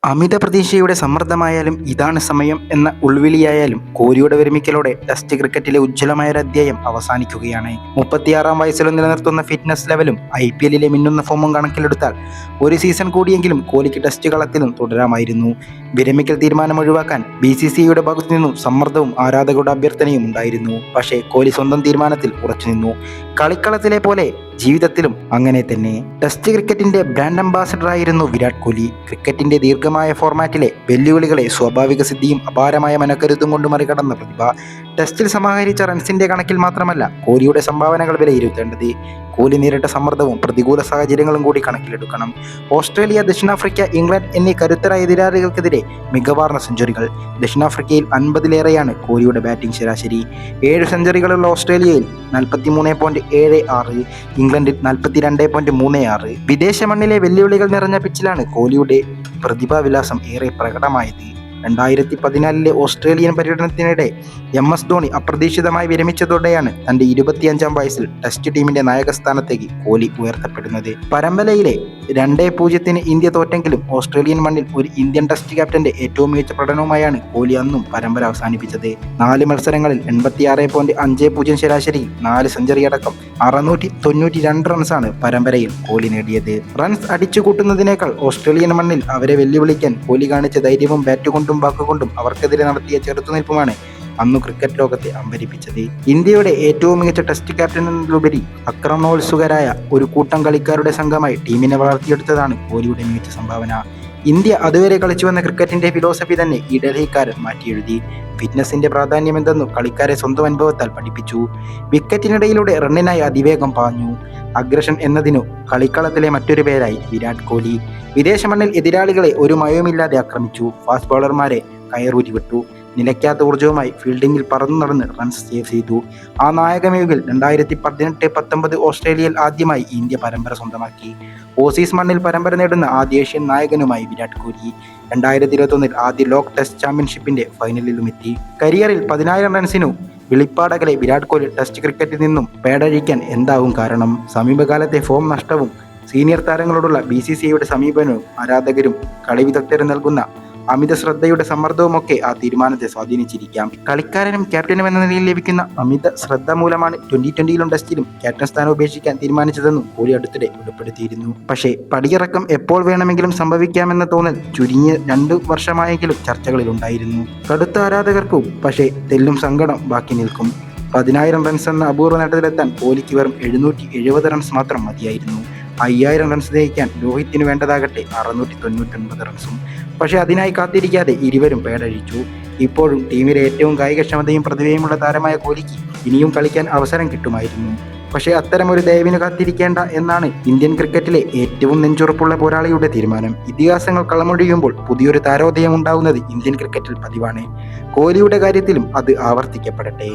അമിത പ്രതീക്ഷയുടെ സമ്മർദ്ദമായാലും ഇതാണ് സമയം എന്ന ഉൾവിളിയായാലും കോഹ്ലിയുടെ വിരമിക്കലോടെ ടെസ്റ്റ് ക്രിക്കറ്റിലെ ഉജ്ജ്വലമായ ഒരു അധ്യായം അവസാനിക്കുകയാണ്. 36 വയസ്സിലും നിലനിർത്തുന്ന ഫിറ്റ്നസ് ലെവലും IPL മിന്നുന്ന ഫോമും കണക്കിലെടുത്താൽ ഒരു സീസൺ കൂടിയെങ്കിലും കോഹ്ലിക്ക് ടെസ്റ്റ് കളത്തിലും തുടരാമായിരുന്നു. വിരമിക്കൽ തീരുമാനം ഒഴിവാക്കാൻ BCCIയുടെ ഭാഗത്തു നിന്നും സമ്മർദ്ദവും ആരാധകരുടെ അഭ്യർത്ഥനയും ഉണ്ടായിരുന്നു. പക്ഷേ കോഹ്ലി സ്വന്തം തീരുമാനത്തിൽ ഉറച്ചുനിന്നു. കളിക്കളത്തിലെ പോലെ ജീവിതത്തിലും അങ്ങനെ തന്നെ. ടെസ്റ്റ് ക്രിക്കറ്റിന്റെ ബ്രാൻഡ് അംബാസഡറായിരുന്നു വിരാട് കോഹ്ലി. ക്രിക്കറ്റിന്റെ ദീർഘമായ ഫോർമാറ്റിലെ വെല്ലുവിളികളെ സ്വാഭാവിക സിദ്ധിയും അപാരമായ മനക്കരുത്തും കൊണ്ട് മറികടന്ന പ്രതിഭ. ടെസ്റ്റിൽ സമാഹരിച്ച റൺസിന്റെ കണക്കിൽ മാത്രമല്ല കോഹ്ലിയുടെ സംഭാവനകൾ വിലയിരുത്തേണ്ടത്. കോഹ്ലി നേരിട്ട സമ്മർദ്ദവും പ്രതികൂല സാഹചര്യങ്ങളും കൂടി കണക്കിലെടുക്കണം. ഓസ്ട്രേലിയ, ദക്ഷിണാഫ്രിക്ക, ഇംഗ്ലണ്ട് എന്നീ കരുത്തരായ എതിരാളികൾക്കെതിരെ മികവാർന്ന സെഞ്ചുറികൾ. ദക്ഷിണാഫ്രിക്കയിൽ 50-ലേറെയാണ് കോഹ്ലിയുടെ ബാറ്റിംഗ് ശരാശരി. 7 സെഞ്ചുറികളുള്ള ഓസ്ട്രേലിയയിൽ 43.76, ഇംഗ്ലണ്ടിൽ 42.36. വിദേശ മണ്ണിലെ വെല്ലുവിളികൾ നിറഞ്ഞ പിച്ചിലാണ് കോഹ്ലിയുടെ പ്രതിഭാവിലാസം ഏറെ പ്രകടമായത്. 2014 ഓസ്ട്രേലിയൻ പര്യടനത്തിനിടെ MS ധോണി അപ്രതീക്ഷിതമായി വിരമിച്ചതോടെയാണ് തന്റെ 25-ാം വയസ്സിൽ ടെസ്റ്റ് ടീമിന്റെ നായകസ്ഥാനത്തേക്ക് കോഹ്ലി ഉയർത്തപ്പെടുന്നത്. പരമ്പരയിലെ 2-0 ഇന്ത്യ തോറ്റെങ്കിലും ഓസ്ട്രേലിയൻ മണ്ണിൽ ഒരു ഇന്ത്യൻ ടെസ്റ്റ് ക്യാപ്റ്റന്റെ ഏറ്റവും മികച്ച പ്രകടനവുമായാണ് കോഹ്ലി അന്നും പരമ്പര അവസാനിപ്പിച്ചത്. 4 മത്സരങ്ങളിൽ 86.50 ശരാശരിയിൽ 4 സെഞ്ചുറി അടക്കം 692 റൺസാണ് പരമ്പരയിൽ കോഹ്ലി നേടിയത്. റൺസ് അടിച്ചുകൂട്ടുന്നതിനേക്കാൾ ഓസ്ട്രേലിയൻ മണ്ണിൽ അവരെ വെല്ലുവിളിക്കാൻ കോഹ്ലി കാണിച്ച ധൈര്യവും ബാറ്റുകൊണ്ടും വാക്കുകൊണ്ടും അവർക്കെതിരെ നടത്തിയ ചെറുത്തുനിൽപ്പുമാണ് അന്നു ക്രിക്കറ്റ് ലോകത്തെ അമ്പരിപ്പിച്ചത്. ഇന്ത്യയുടെ ഏറ്റവും മികച്ച ടെസ്റ്റ് ക്യാപ്റ്റൻ എന്നതിലുപരി ആക്രമണോത്സുകരായ ഒരു കൂട്ടം കളിക്കാരുടെ സംഘമായി ടീമിനെ വളർത്തിയെടുത്തതാണ് കോഹ്ലിയുടെ മികച്ച സംഭാവന. ഇന്ത്യ അതുവരെ കളിച്ചു വന്ന ക്രിക്കറ്റിന്റെ ഫിലോസഫി തന്നെ ഈ ഡൽഹിക്കാരൻ മാറ്റിയെഴുതി. ഫിറ്റ്നസിന്റെ പ്രാധാന്യം എന്തെന്നു കളിക്കാരെ സ്വന്തം അനുഭവത്താൽ പഠിപ്പിച്ചു. വിക്കറ്റിനിടയിലൂടെ റണ്ണിനായി അതിവേഗം പാഞ്ഞു. അഗ്രഷൻ എന്നതിനു കളിക്കളത്തിലെ മറ്റൊരു പേരായി വിരാട് കോഹ്ലി. വിദേശ മണ്ണിൽ എതിരാളികളെ ഒരു മയവുമില്ലാതെ ആക്രമിച്ചു. ഫാസ്റ്റ് ബൗളർമാരെ കയറൂരി വിട്ടു. നിലയ്ക്കാത്ത ഊർജവുമായി ഫീൽഡിംഗിൽ പറന്നു നടന്ന് റൺസ് സേവ് ചെയ്തു. ആ നായകമികവിൽ 2018-19 ഓസ്ട്രേലിയയിൽ ആദ്യമായി ഇന്ത്യ പരമ്പര സ്വന്തമാക്കി. ഓസീസ് മണ്ണിൽ പരമ്പര നേടുന്ന ആദ്യ ഏഷ്യൻ നായകനുമായി വിരാട് കോഹ്ലി. 2021 ആദ്യ ലോക ടെസ്റ്റ് ചാമ്പ്യൻഷിപ്പിന്റെ ഫൈനലിലുമെത്തി. കരിയറിൽ 10,000 റൺസിനു വെളിപ്പാടകലെ വിരാട് കോഹ്ലി ടെസ്റ്റ് ക്രിക്കറ്റിൽ നിന്നും പേടഴിക്കാൻ എന്താവും കാരണം? സമീപകാലത്തെ ഫോം നഷ്ടവും സീനിയർ താരങ്ങളോടുള്ള BCCIയുടെ സമീപനവും ആരാധകരും കളി വിദഗ്ധരും നൽകുന്ന അമിത ശ്രദ്ധയുടെ സമ്മർദ്ദവുമൊക്കെ ആ തീരുമാനത്തെ സ്വാധീനിച്ചിരിക്കാം. കളിക്കാരനും ക്യാപ്റ്റനും എന്ന നിലയിൽ ലഭിക്കുന്ന അമിത ശ്രദ്ധ മൂലമാണ് 2020 ടെസ്റ്റിലും ക്യാപ്റ്റൻ സ്ഥാനം ഉപേക്ഷിക്കാൻ തീരുമാനിച്ചതെന്നും കോഹ്ലി അടുത്തിടെ വെളിപ്പെടുത്തിയിരുന്നു. പക്ഷേ പടിയിറക്കം എപ്പോൾ വേണമെങ്കിലും സംഭവിക്കാമെന്ന തോന്നൽ ചുരുങ്ങിയ 2 വർഷമായെങ്കിലും ചർച്ചകളിലുണ്ടായിരുന്നു. കടുത്ത ആരാധകർക്കും പക്ഷേ തെല്ലും സങ്കടം ബാക്കി നിൽക്കും. 10,000 റൺസ് എന്ന അപൂർവ നേട്ടത്തിലെത്താൻ കോഹ്ലിക്ക് വെറും 770 റൺസ് മാത്രം മതിയായിരുന്നു. 5,000 റൺസ് ജയിക്കാൻ രോഹിത്തിന് വേണ്ടതാകട്ടെ 699 റൺസും. പക്ഷേ അതിനായി കാത്തിരിക്കാതെ ഇരുവരും പേടഴിച്ചു. ഇപ്പോഴും ടീമിലെ ഏറ്റവും കായികക്ഷമതയും പ്രതിഭയുമുള്ള താരമായ കോഹ്ലിക്ക് ഇനിയും കളിക്കാൻ അവസരം കിട്ടുമായിരുന്നു. പക്ഷേ അത്തരമൊരു ദയവിന് കാത്തിരിക്കേണ്ട എന്നാണ് ഇന്ത്യൻ ക്രിക്കറ്റിലെ ഏറ്റവും നെഞ്ചുറപ്പുള്ള പോരാളിയുടെ തീരുമാനം. ഇതിഹാസങ്ങൾ കളമൊഴിയുമ്പോൾ പുതിയൊരു താരോദയം ഉണ്ടാവുന്നത് ഇന്ത്യൻ ക്രിക്കറ്റിൽ പതിവാണ്. കോഹ്ലിയുടെ കാര്യത്തിലും അത് ആവർത്തിക്കപ്പെടട്ടെ.